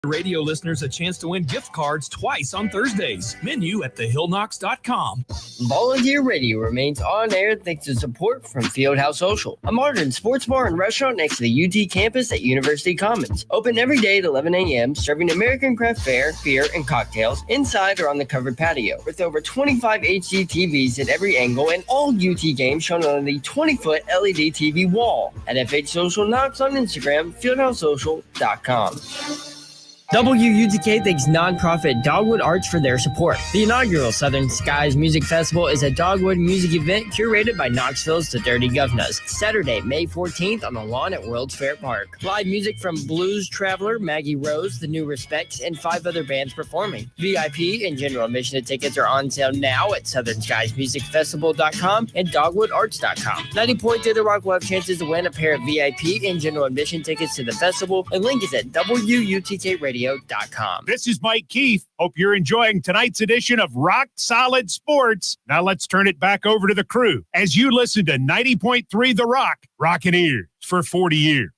Radio listeners a chance to win gift cards twice on Thursdays. Menu at thehillknocks.com. Volunteer Radio remains on air thanks to support from Fieldhouse Social, a modern sports bar and restaurant next to the UT campus at University Commons. Open every day at 11 a.m., serving American craft fare, beer, and cocktails inside or on the covered patio. With over 25 HD TVs at every angle and all UT games shown on the 20-foot LED TV wall. At FH Social Knox on Instagram, fieldhousesocial.com. WUTK thanks nonprofit Dogwood Arts for their support. The inaugural Southern Skies Music Festival is a dogwood music event curated by Knoxville's The Dirty Governors. Saturday, May 14th on the lawn at World's Fair Park. Live music from Blues Traveler, Maggie Rose, The New Respects, and 5 other bands performing. VIP and general admission tickets are on sale now at southernskiesmusicfestival.com and dogwoodarts.com. 90.3 The Rock will have chances to win a pair of VIP and general admission tickets to the festival. A link is at WUTKRadio.com. This is Mike Keith. Hope you're enjoying tonight's edition of Rock Solid Sports. Now let's turn it back over to the crew as you listen to 90.3 The Rock, rockin' ears for 40 years.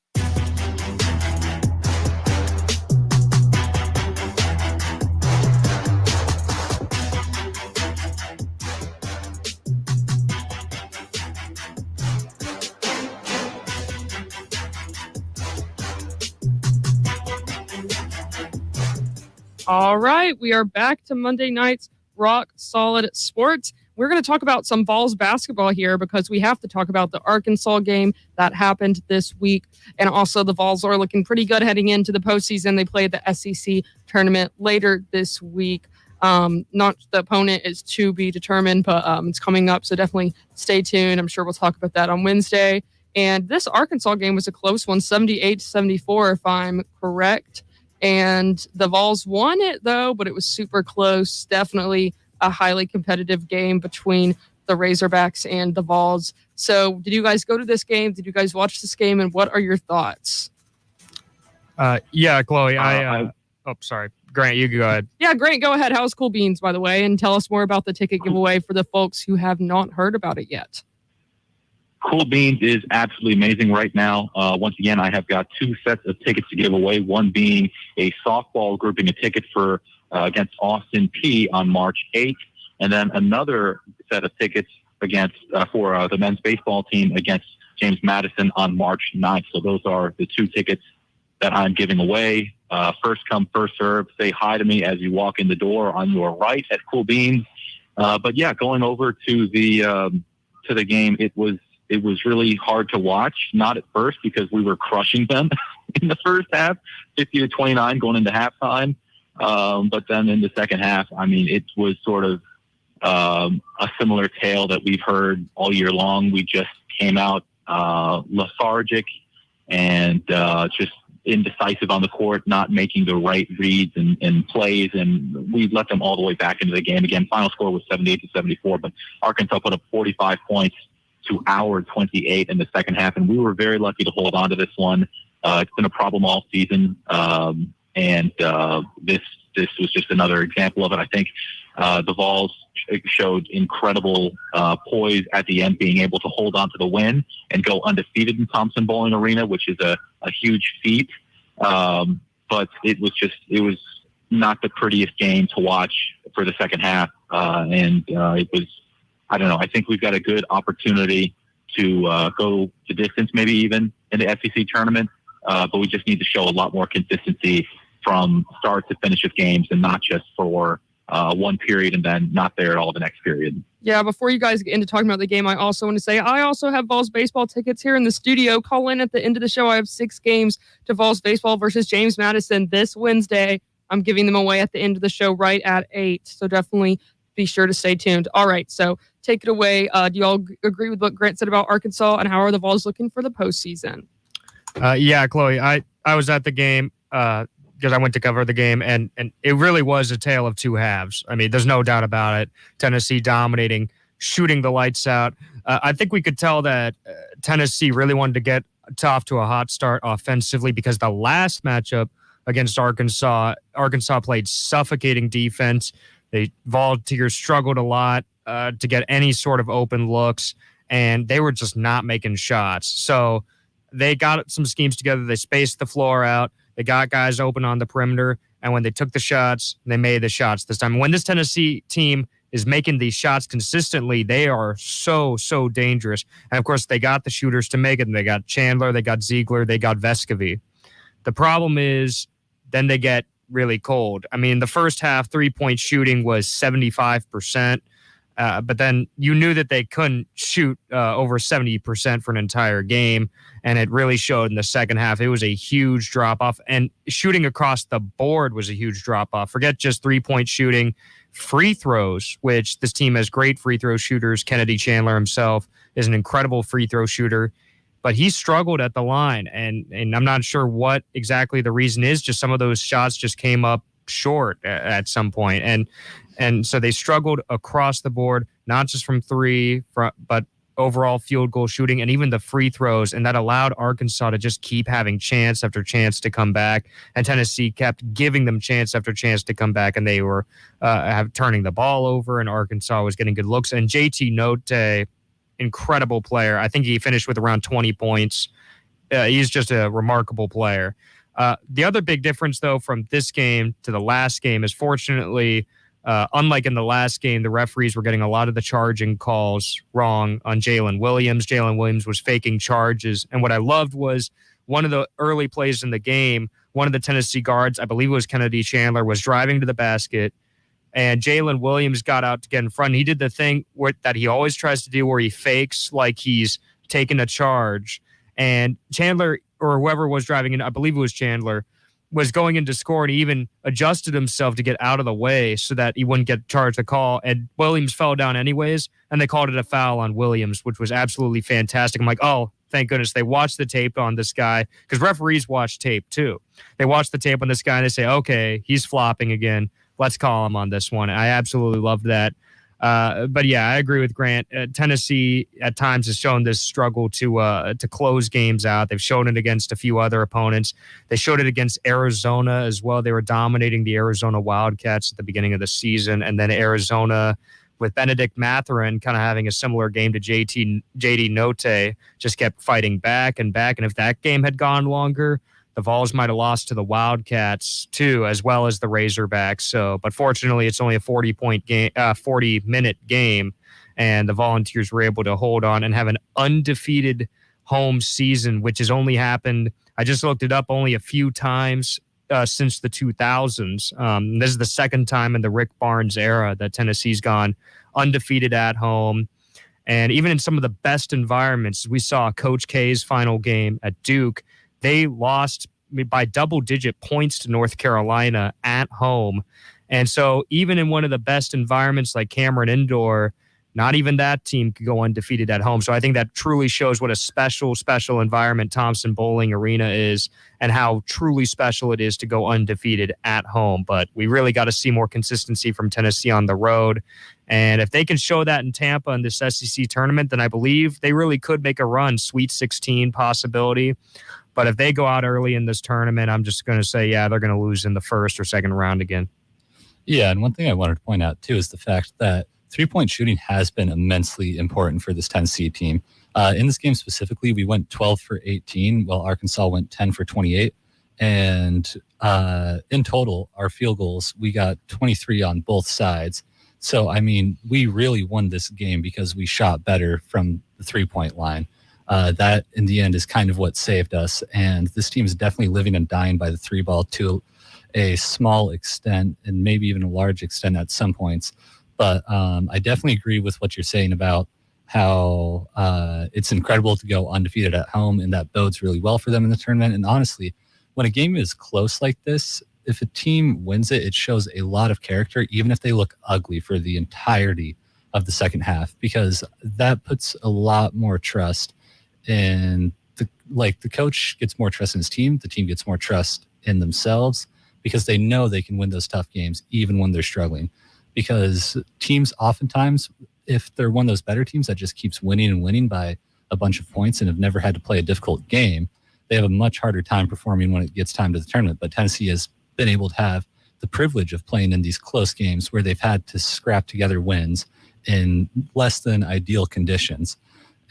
All right, we are back to Monday night's Rock Solid Sports. We're going to talk about some Vols basketball here because we have to talk about the Arkansas game that happened this week. And also the Vols are looking pretty good heading into the postseason. They play the SEC tournament later this week. Not the opponent is to be determined, but it's coming up. So definitely stay tuned. I'm sure we'll talk about that on Wednesday. And this Arkansas game was a close one, 78-74, if I'm correct. And the Vols won it, though, but it was super close. Definitely a highly competitive game between the Razorbacks and the Vols. So did you guys go to this game? Did you guys watch this game? And what are your thoughts? Yeah, Chloe. Sorry. Grant, you go ahead. Yeah, Grant, go ahead. How's Cool Beans, by the way? And tell us more about the ticket giveaway for the folks who have not heard about it yet. Cool Beans is absolutely amazing right now. Once again, I have got 2 sets of tickets to give away, one being a softball grouping, a ticket for against Austin P on March 8th, and then another set of tickets against for the men's baseball team against James Madison on March 9th. So those are the 2 tickets that I'm giving away. First come, first serve. Say hi to me as you walk in the door on your right at Cool Beans. But yeah, going over to the game, it was really hard to watch, not at first because we were crushing them in the first half, 50-29 going into halftime. But then in the second half, I mean, it was sort of a similar tale that we've heard all year long. We just came out lethargic and just indecisive on the court, not making the right reads and plays, and we let them all the way back into the game. Again, final score was 78-74, but Arkansas put up 45 points to our 28 in the second half, and we were very lucky to hold on to this one. It's been a problem all season, and this was just another example of it. I think the Vols showed incredible poise at the end, being able to hold on to the win and go undefeated in Thompson Bowling Arena, which is a huge feat. But it was not the prettiest game to watch for the second half, and it was. I don't know. I think we've got a good opportunity to go the distance, maybe even in the SEC tournament. But we just need to show a lot more consistency from start to finish of games, and not just for one period and then not there at all the next period. Yeah, before you guys get into talking about the game, I also want to say I also have Vols baseball tickets here in the studio. Call in at the end of the show. I have 6 games to Vols baseball versus James Madison this Wednesday. I'm giving them away at the end of the show right at 8. So definitely be sure to stay tuned. All right, so take it away. Do you all agree with what Grant said about Arkansas, and how are the Vols looking for the postseason? Yeah, Chloe, I was at the game because I went to cover the game, and it really was a tale of 2 halves. I mean, there's no doubt about it. Tennessee dominating, shooting the lights out. I think we could tell that Tennessee really wanted to get off to a hot start offensively, because the last matchup against Arkansas played suffocating defense. Volunteers struggled a lot to get any sort of open looks, and they were just not making shots. So they got some schemes together. They spaced the floor out. They got guys open on the perimeter, and when they took the shots, they made the shots this time. When this Tennessee team is making these shots consistently, they are so dangerous. And, of course, they got the shooters to make it. And they got Chandler, they got Ziegler, they got Vescovy. The problem is then they get really cold. I mean, the first half, three-point shooting was 75%. But then you knew that they couldn't shoot over 70% for an entire game. And it really showed in the second half. It was a huge drop-off. And shooting across the board was a huge drop-off. Forget just three-point shooting. Free throws, which this team has great free throw shooters. Kennedy Chandler himself is an incredible free throw shooter. But he struggled at the line. And I'm not sure what exactly the reason is. Just some of those shots just came up short at some point. And so they struggled across the board, not just from three, but overall field goal shooting and even the free throws. And that allowed Arkansas to just keep having chance after chance to come back. And Tennessee kept giving them chance after chance to come back. And they were turning the ball over, and Arkansas was getting good looks. And JT Note, incredible player. I think he finished with around 20 points. He's just a remarkable player. The other big difference, though, from this game to the last game is, fortunately, unlike in the last game, the referees were getting a lot of the charging calls wrong on Jalen Williams. Jalen Williams was faking charges. And what I loved was one of the early plays in the game, one of the Tennessee guards, I believe it was Kennedy Chandler, was driving to the basket, and Jalen Williams got out to get in front. He did the thing that he always tries to do, where he fakes like he's taking a charge. And Chandler, or whoever was driving in, I believe it was Chandler, was going in to score, and he even adjusted himself to get out of the way so that he wouldn't get charged the call. And Williams fell down anyways, and they called it a foul on Williams, which was absolutely fantastic. I'm like, oh, thank goodness. They watched the tape on this guy, because referees watch tape too. They watch the tape on this guy, and they say, okay, he's flopping again. Let's call him on this one. I absolutely loved that. But yeah, I agree with Grant. Tennessee at times has shown this struggle to close games out. They've shown it against a few other opponents. They showed it against Arizona as well. They were dominating the Arizona Wildcats at the beginning of the season, and then Arizona, with Benedict Mathurin kind of having a similar game to JD Note, just kept fighting back and back. And if that game had gone longer, the Vols might have lost to the Wildcats too, as well as the Razorbacks. So, but fortunately, it's only a 40-minute game, and the Volunteers were able to hold on and have an undefeated home season, which has only happened, I just looked it up, only a few times since the 2000s. This is the second time in the Rick Barnes era that Tennessee's gone undefeated at home. And even in some of the best environments, we saw Coach K's final game at Duke. They lost by double-digit points to North Carolina at home. And so even in one of the best environments like Cameron Indoor, not even that team could go undefeated at home. So I think that truly shows what a special environment Thompson Bowling Arena is, and how truly special it is to go undefeated at home. But we really got to see more consistency from Tennessee on the road. And if they can show that in Tampa in this SEC tournament, then I believe they really could make a run, Sweet 16 possibility. But if they go out early in this tournament, I'm just going to say, yeah, they're going to lose in the first or second round again. Yeah, and one thing I wanted to point out, too, is the fact that three-point shooting has been immensely important for this Tennessee team. In this game specifically, we went 12 for 18, while Arkansas went 10 for 28. And in total, our field goals, we got 23 on both sides. So, I mean, we really won this game because we shot better from the three-point line. That, in the end, is kind of what saved us. And this team is definitely living and dying by the three ball to a small extent, and maybe even a large extent at some points. But I definitely agree with what you're saying about how it's incredible to go undefeated at home, and that bodes really well for them in the tournament. And honestly, when a game is close like this, if a team wins it, it shows a lot of character, even if they look ugly for the entirety of the second half, because that puts a lot more trust in the coach gets more trust in his team, the team gets more trust in themselves, because they know they can win those tough games even when they're struggling. Because teams oftentimes, if they're one of those better teams that just keeps winning and winning by a bunch of points and have never had to play a difficult game, they have a much harder time performing when it gets time to the tournament. But Tennessee has been able to have the privilege of playing in these close games where they've had to scrap together wins in less than ideal conditions.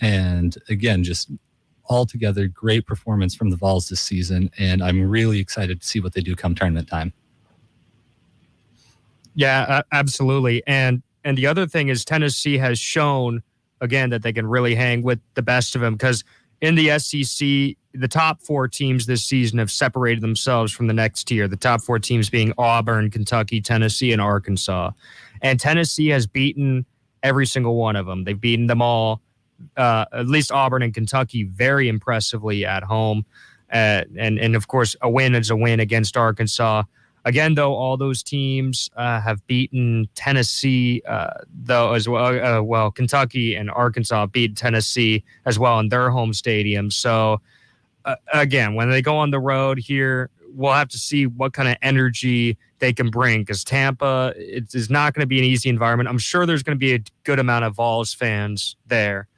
And again, just altogether great performance from the Vols this season, and I'm really excited to see what they do come tournament time. Yeah, absolutely. And the other thing is Tennessee has shown, again, that they can really hang with the best of them, because in the SEC, the top 4 teams this season have separated themselves from the next tier. The top 4 teams being Auburn, Kentucky, Tennessee, and Arkansas. And Tennessee has beaten every single one of them. They've beaten them all, at least Auburn and Kentucky, very impressively at home. And of course, a win is a win against Arkansas. Again, though, all those teams have beaten Tennessee, though, as well. Well, Kentucky and Arkansas beat Tennessee as well in their home stadium. So, again, when they go on the road here, we'll have to see what kind of energy they can bring, because Tampa is not going to be an easy environment. I'm sure there's going to be a good amount of Vols fans there.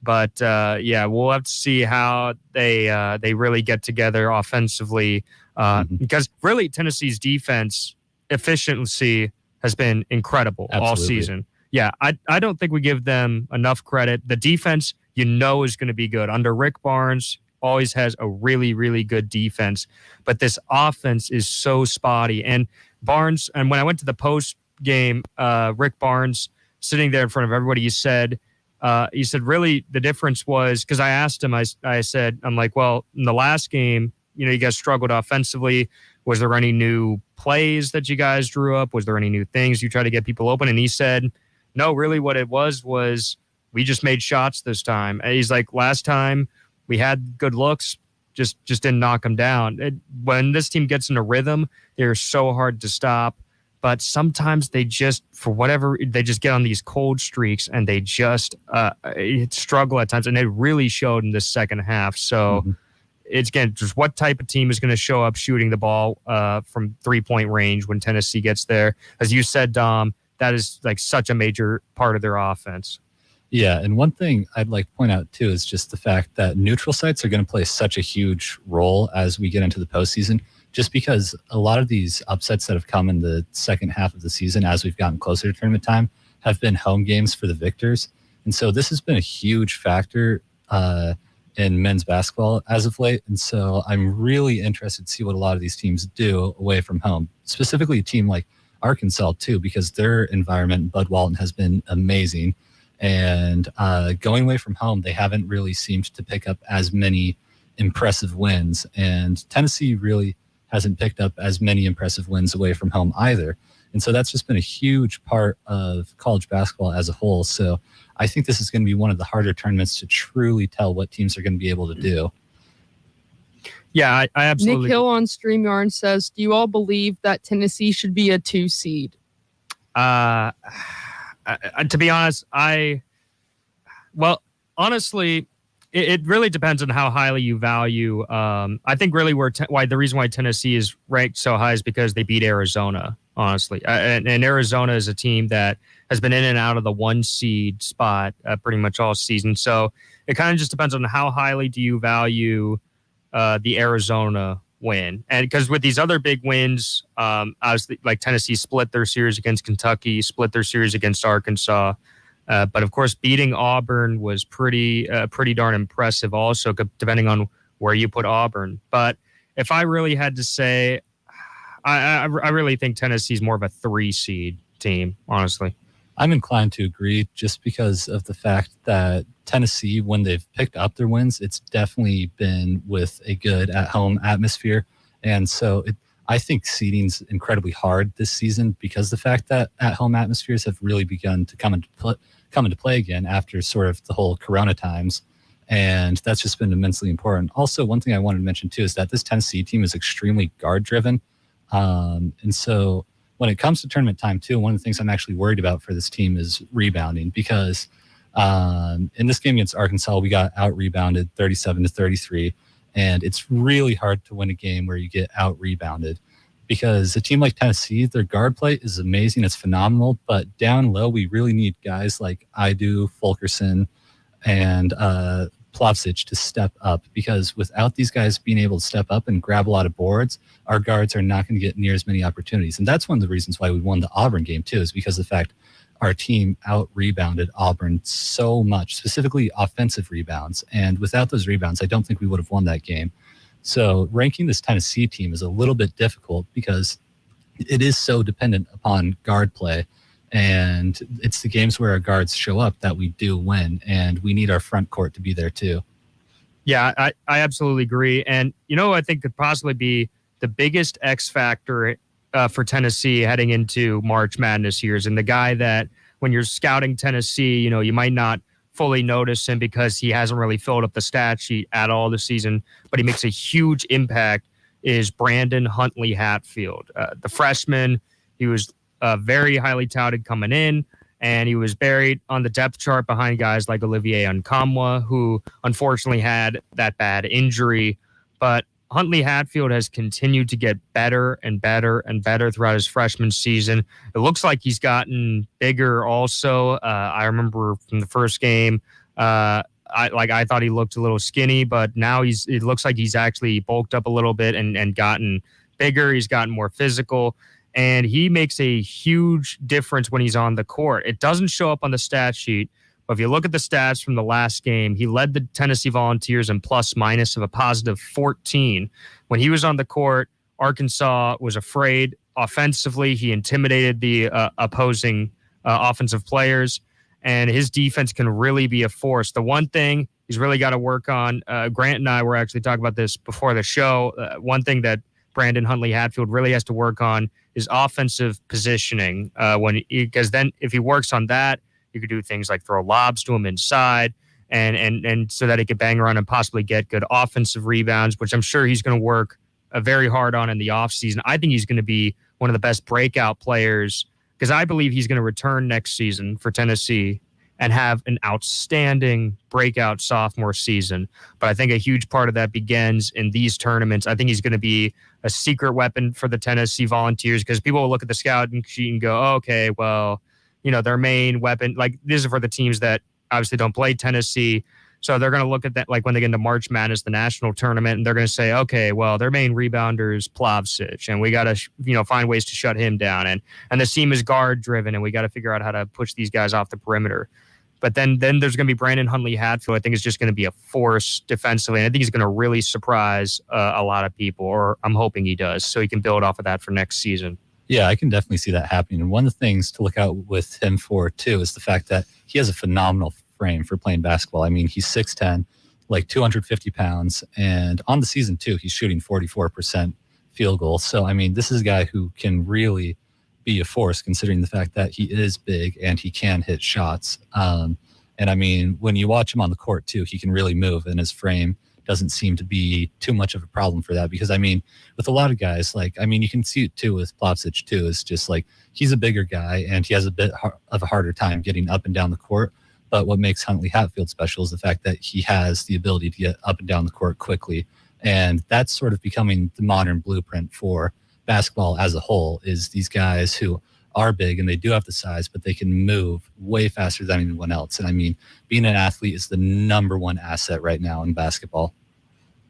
But, yeah, we'll have to see how they really get together offensively. Because really Tennessee's defense efficiency has been incredible all season. Yeah, I don't think we give them enough credit. The defense, is going to be good. Under Rick Barnes, always has a really, really good defense. But this offense is so spotty. And Barnes, and when I went to the post game, Rick Barnes sitting there in front of everybody, he said really the difference was, because I asked him, I said, I'm like, well, in the last game, you guys struggled offensively. Was there any new plays that you guys drew up? Was there any new things you tried to get people open? And he said, no, really what it was we just made shots this time. And he's like, last time we had good looks, just didn't knock them down. When this team gets in a rhythm, they're so hard to stop. But sometimes they just, for whatever, they just get on these cold streaks and they just struggle at times. And it really showed in the second half. So it's, again, just what type of team is going to show up shooting the ball from 3-point range when Tennessee gets there. As you said, Dom, that is like such a major part of their offense. Yeah, and one thing I'd like to point out, too, is just the fact that neutral sites are going to play such a huge role as we get into the postseason, just because a lot of these upsets that have come in the second half of the season as we've gotten closer to tournament time have been home games for the victors. And so this has been a huge factor in men's basketball as of late. And so I'm really interested to see what a lot of these teams do away from home, specifically a team like Arkansas, too, because their environment, Bud Walton, has been amazing. And going away from home, they haven't really seemed to pick up as many impressive wins. And Tennessee really hasn't picked up as many impressive wins away from home either. And so that's just been a huge part of college basketball as a whole. So I think this is going to be one of the harder tournaments to truly tell what teams are going to be able to do. Yeah, I absolutely. Nick Hill on StreamYard says, do you all believe that Tennessee should be a 2 seed? To be honest, honestly, it really depends on how highly you value. I think really why the reason why Tennessee is ranked so high is because they beat Arizona, honestly. And Arizona is a team that has been in and out of the 1 seed spot pretty much all season. So it kind of just depends on how highly do you value the Arizona win. And because with these other big wins, obviously, like Tennessee split their series against Kentucky, split their series against Arkansas. But of course, beating Auburn was pretty darn impressive also, depending on where you put Auburn. But if I really had to say, I really think Tennessee's more of a 3 seed team, honestly. I'm inclined to agree just because of the fact that Tennessee, when they've picked up their wins, it's definitely been with a good at-home atmosphere. And so I think seeding's incredibly hard this season because the fact that at-home atmospheres have really begun to come into play again after sort of the whole Corona times. And that's just been immensely important. Also, one thing I wanted to mention, too, is that this Tennessee team is extremely guard-driven. And so when it comes to tournament time, too, one of the things I'm actually worried about for this team is rebounding because in this game against Arkansas, we got out-rebounded 37-33. And it's really hard to win a game where you get out-rebounded because a team like Tennessee, their guard play is amazing. It's phenomenal. But down low, we really need guys like Idu, Fulkerson, and Plavsic to step up because without these guys being able to step up and grab a lot of boards, our guards are not going to get near as many opportunities. And that's one of the reasons why we won the Auburn game, too, is because of the fact our team out-rebounded Auburn so much, specifically offensive rebounds. And without those rebounds, I don't think we would have won that game. So ranking this Tennessee team is a little bit difficult because it is so dependent upon guard play. And it's the games where our guards show up that we do win. And we need our front court to be there too. Yeah, I absolutely agree. And, I think could possibly be the biggest X factor for Tennessee heading into March Madness years. And the guy that when you're scouting Tennessee, you might not fully notice him because he hasn't really filled up the stat sheet at all this season, but he makes a huge impact is Brandon Huntley Hatfield. The freshman, he was very highly touted coming in, and he was buried on the depth chart behind guys like Olivier Nkamwa, who unfortunately had that bad injury. But Huntley Hatfield has continued to get better and better and better throughout his freshman season. It looks like he's gotten bigger also. I remember from the first game, I thought he looked a little skinny, but now it looks like he's actually bulked up a little bit and gotten bigger. He's gotten more physical, and he makes a huge difference when he's on the court. It doesn't show up on the stat sheet, but if you look at the stats from the last game, he led the Tennessee Volunteers in plus-minus of a positive 14. When he was on the court, Arkansas was afraid offensively. He intimidated the opposing offensive players, and his defense can really be a force. The one thing he's really got to work on, Grant and I were actually talking about this before the show, one thing that Brandon Huntley Hatfield really has to work on is offensive positioning. Because then if he works on that, you could do things like throw lobs to him inside and so that he could bang around and possibly get good offensive rebounds, which I'm sure he's going to work very hard on in the offseason. I think he's going to be one of the best breakout players because I believe he's going to return next season for Tennessee and have an outstanding breakout sophomore season. But I think a huge part of that begins in these tournaments. I think he's going to be a secret weapon for the Tennessee Volunteers because people will look at the scouting sheet and go, okay, well, their main weapon, like this is for the teams that obviously don't play Tennessee. So they're going to look at that, like when they get into March Madness, the national tournament, and they're going to say, okay, well, their main rebounder is Plavsic, and we got to, find ways to shut him down. And the team is guard driven, and we got to figure out how to push these guys off the perimeter. But then there's going to be Brandon Huntley Hatfield. I think is just going to be a force defensively, and I think he's going to really surprise a lot of people, or I'm hoping he does, so he can build off of that for next season. Yeah, I can definitely see that happening. And one of the things to look out with him for, too, is the fact that he has a phenomenal frame for playing basketball. I mean, he's 6'10", like 250 pounds. And on the season, too, he's shooting 44% field goal. So, I mean, this is a guy who can really be a force considering the fact that he is big and he can hit shots. And, I mean, when you watch him on the court, too, he can really move, and his frame doesn't seem to be too much of a problem for that because, I mean, with a lot of guys, you can see it too with Plavsic too. It's just like he's a bigger guy and he has a bit of a harder time getting up and down the court. But what makes Huntley Hatfield special is the fact that he has the ability to get up and down the court quickly. And that's sort of becoming the modern blueprint for basketball as a whole is these guys who are big and they do have the size, but they can move way faster than anyone else. And I mean, being an athlete is the number one asset right now in basketball.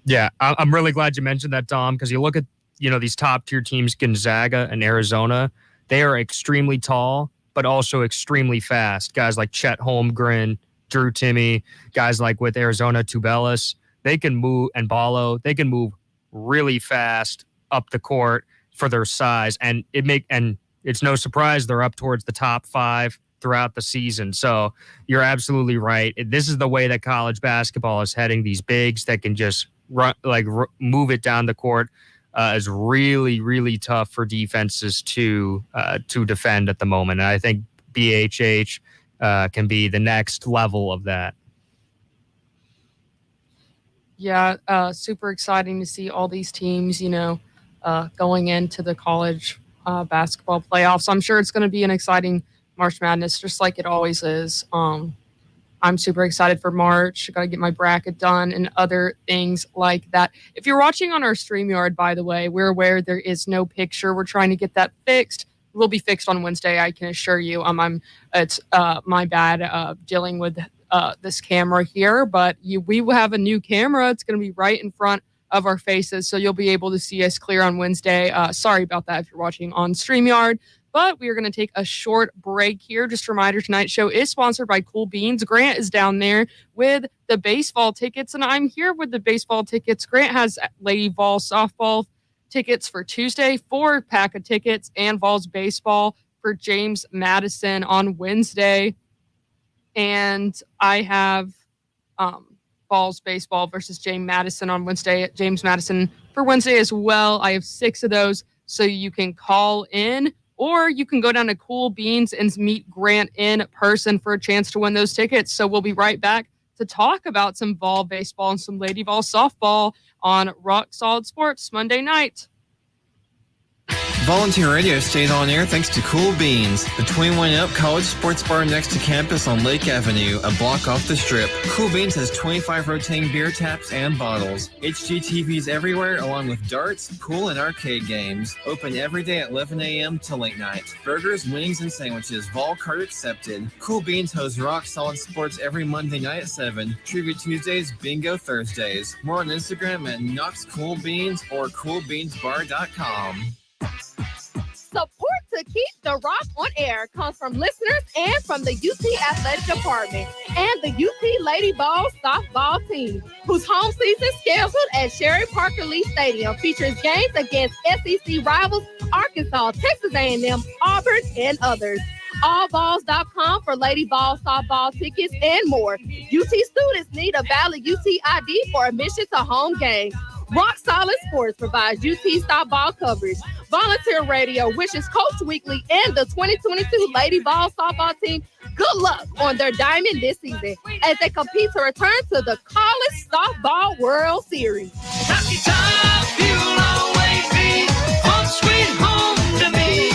Yeah, I'm really glad you mentioned that, Dom, because you look at, these top tier teams, Gonzaga and Arizona, they are extremely tall, but also extremely fast. Guys like Chet Holmgren, Drew Timme, guys like with Arizona, Tubelis, they can move, and Ballo, they can move really fast up the court for their size. And it's no surprise they're up towards the top 5 throughout the season. So you're absolutely right. This is the way that college basketball is heading. These bigs that can just move it down the court is really, really tough for defenses to defend at the moment. And I think BHH can be the next level of that. Yeah, super exciting to see all these teams, going into the college basketball playoffs. I'm sure it's going to be an exciting March Madness, just like it always is. I'm super excited for March. Got to get my bracket done and other things like that. If you're watching on our StreamYard, by the way, we're aware there is no picture. We're trying to get that fixed. It will be fixed on Wednesday, I can assure you. It's my bad dealing with this camera here, but we will have a new camera. It's going to be right in front of our faces, so you'll be able to see us clear on Wednesday. Sorry about that if you're watching on StreamYard. But we are going to take a short break here. Just a reminder, tonight's show is sponsored by Cool Beans. Grant is down there with the baseball tickets, and I'm here with the baseball tickets. Grant has Lady Vol softball tickets for Tuesday, 4-pack of tickets, and Vols baseball for James Madison on Wednesday. And I have Vols baseball versus James Madison on Wednesday at James Madison for Wednesday as well. I have 6 of those, so you can call in or you can go down to Cool Beans and meet Grant in person for a chance to win those tickets. So we'll be right back to talk about some Vol baseball and some Lady Vol softball on Rock Solid Sports Monday night. Volunteer Radio stays on air thanks to Cool Beans, the 21-up college sports bar next to campus on Lake Avenue, a block off the strip. Cool Beans has 25 rotating beer taps and bottles. HGTVs everywhere, along with darts, pool, and arcade games. Open every day at 11 a.m. to late night. Burgers, wings, and sandwiches, Vol card accepted. Cool Beans hosts Rock Solid Sports every Monday night at 7. Trivia Tuesdays, Bingo Thursdays. More on Instagram at Knox Cool Beans or CoolBeansBar.com. Support to keep the Rock on air comes from listeners and from the UT Athletic Department and the UT Lady Ball softball team, whose home season scheduled at Sherry Parker Lee Stadium features games against SEC rivals Arkansas, Texas A&M, Auburn, and others. Allballs.com for Lady Ball softball tickets and more. UT students need a valid UT ID for admission to home games. Rock Solid Sports provides UT softball coverage. Volunteer Radio wishes Coach Weekly and the 2022 Lady Ball softball team good luck on their diamond this season as they compete to return to the College Softball World Series. Happy time, you'll always be home sweet home to me.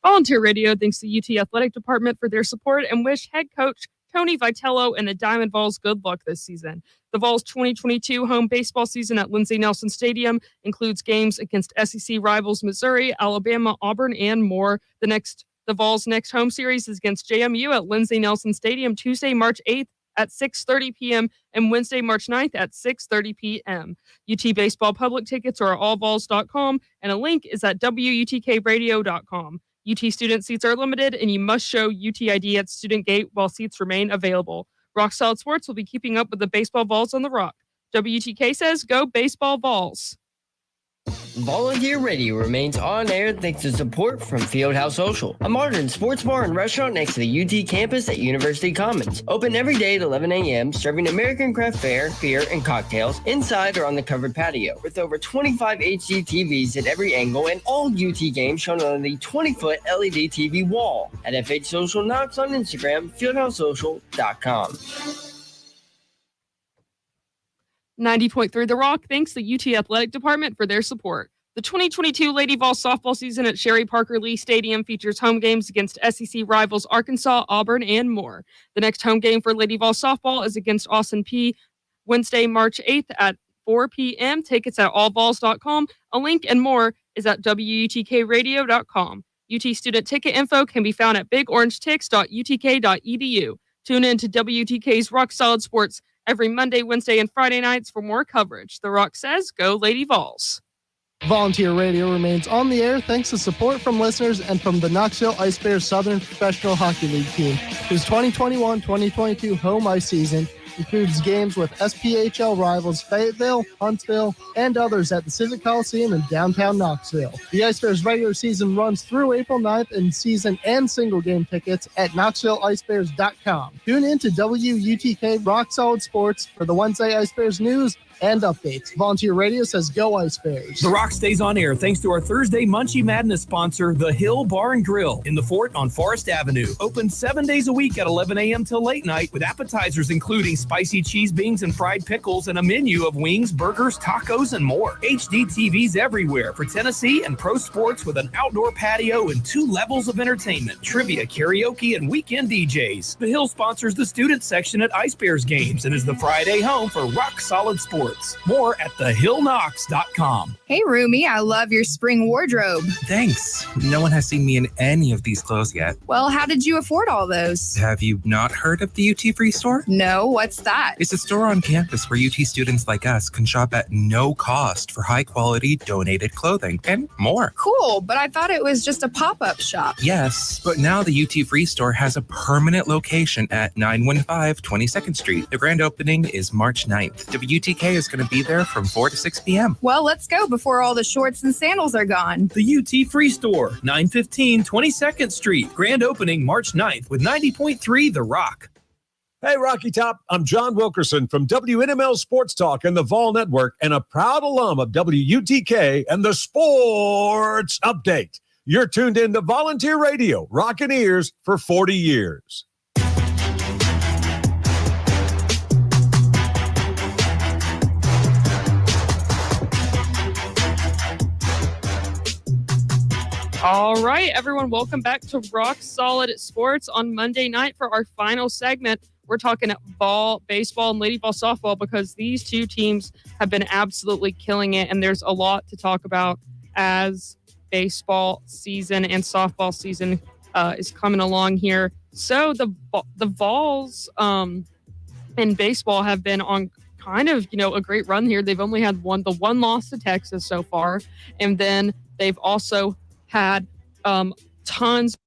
Volunteer Radio thanks the UT Athletic Department for their support and wish head coach Tony Vitello and the Diamond Vols good luck this season. The Vols' 2022 home baseball season at Lindsey Nelson Stadium includes games against SEC rivals Missouri, Alabama, Auburn, and more. The Vols' next home series is against JMU at Lindsey Nelson Stadium Tuesday, March 8th at 6:30 p.m. and Wednesday, March 9th at 6:30 p.m. UT Baseball public tickets are at allvols.com, and a link is at wutkradio.com. UT student seats are limited, and you must show UT ID at student gate while seats remain available. Rock Solid Sports will be keeping up with the baseball Vols on the Rock. WTK says, go baseball Vols. Volunteer Radio remains on air thanks to support from Fieldhouse Social, a modern sports bar and restaurant next to the UT campus at University Commons. Open every day at 11 a.m., serving American craft fare, beer, and cocktails inside or on the covered patio. With over 25 HD TVs at every angle and all UT games shown on the 20-foot LED TV wall. At FH Social Knox on Instagram, fieldhousesocial.com. 90.3 The Rock thanks the UT Athletic Department for their support. The 2022 Lady Vol softball season at Sherry Parker Lee Stadium features home games against SEC rivals Arkansas, Auburn, and more. The next home game for Lady Vol softball is against Austin P Wednesday, March 8th at 4 p.m. Tickets at allballs.com. A link and more is at wutkradio.com. UT student ticket info can be found at bigorangetics.utk.edu. Tune in to WTK's Rock Solid Sports every Monday, Wednesday, and Friday nights for more coverage. The Rock says, go Lady Vols. Volunteer Radio remains on the air thanks to support from listeners and from the Knoxville Ice Bears Southern Professional Hockey League team, whose 2021-2022 home ice season includes games with SPHL rivals Fayetteville, Huntsville, and others at the Civic Coliseum in downtown Knoxville. The Ice Bears regular season runs through April 9th, and season and single game tickets at KnoxvilleIceBears.com. Tune in to WUTK Rock Solid Sports for the Wednesday Ice Bears news and updates. Volunteer Radio says, go Ice Bears. The Rock stays on air thanks to our Thursday Munchie Madness sponsor, The Hill Bar and Grill in the Fort on Forest Avenue. Open 7 days a week at 11 a.m. till late night with appetizers including spicy cheese beans and fried pickles and a menu of wings, burgers, tacos, and more. HD TVs everywhere for Tennessee and pro sports with an outdoor patio and 2 levels of entertainment, trivia, karaoke, and weekend DJs. The Hill sponsors the student section at Ice Bears games and is the Friday home for Rock Solid Sports. shorts. More at thehillknocks.com. Hey, Rumi, I love your spring wardrobe. Thanks. No one has seen me in any of these clothes yet. Well, how did you afford all those? Have you not heard of the UT Free Store? No, what's that? It's a store on campus where UT students like us can shop at no cost for high-quality donated clothing and more. Cool, but I thought it was just a pop-up shop. Yes, but now the UT Free Store has a permanent location at 915 22nd Street. The grand opening is March 9th. WTK is going to be there from 4 to 6 p.m. Well, let's go before all the shorts and sandals are gone. The UT Free Store, 915 22nd Street. Grand opening March 9th with 90.3 The Rock. Hey, Rocky Top. I'm John Wilkerson from WNML Sports Talk and the Vol Network and a proud alum of WUTK and the Sports Update. You're tuned in to Volunteer Radio, rockin' ears for 40 years. All right, everyone, welcome back to Rock Solid Sports on Monday night for our final segment. We're talking baseball, and lady ball softball because these two teams have been absolutely killing it, and there's a lot to talk about as baseball season and softball season is coming along here. So the Vols in baseball have been on kind of, a great run here. They've only had one loss to Texas so far, and then they've also had tons